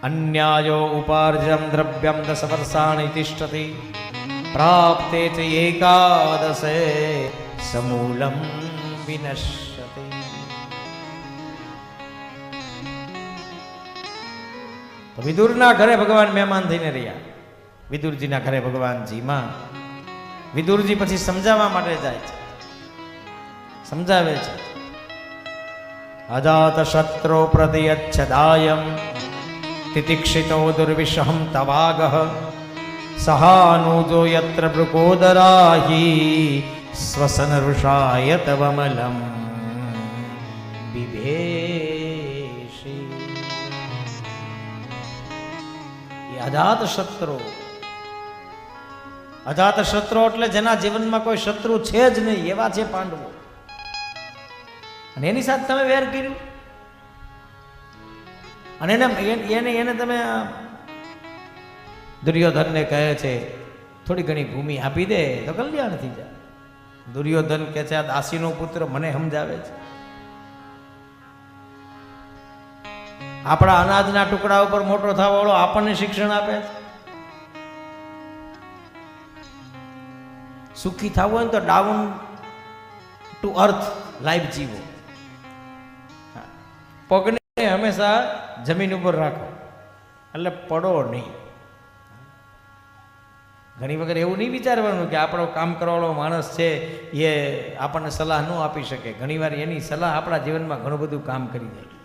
अन्यायो उपार्जम द्रव्यम 10 वर्षाणि तिष्ठति प्राप्ते च एकादशे समूलम विनश्यते। तो विदुરના ઘરે ભગવાન મહેમાન થઈને રહ્યા. વિદુરજીના ઘરે ભગવાનજી માં વિદુરજી પછી સમજાવવા માટે જાય છે, સમજાવે છે. અજાત શત્રો પ્રદયચ્છદાયમ તિતિક્ષિતો દુર્વિષહમ તવાગહ સહાનુજો યત્ર ભૃકોદરાહી સ્વસન ઋષાય તવમલમ બિભેષી. અજાત શત્રો, અજાત શત્રો એટલે જેના જીવનમાં કોઈ શત્રુ છે જ નહીં એવા છે પાંડવો. અને એની સાથે તમે વેર કર્યું અને એને તમે દુર્યોધનને કહે છે થોડી ઘણી ભૂમિ આપી દે તો કલ્યાણ થઈ જાય. દુર્યોધન કહે છે આ દાસીનો પુત્ર મને સમજાવે છે. આપણા અનાજના ટુકડા ઉપર મોટો થવા વાળો આપણને શિક્ષણ આપે છે. સુખી થવું હોય ને તો ડાઉન ટુ અર્થ લાઈફ જીવો. પગને હંમેશા જમીન ઉપર રાખો એટલે પડો નહીં. ઘણી વખત એવું નહીં વિચારવાનું કે આપણો કામ કરવાવાળો માણસ છે એ આપણને સલાહ ન આપી શકે. ઘણીવાર એની સલાહ આપણા જીવનમાં ઘણું બધું કામ કરી જાય.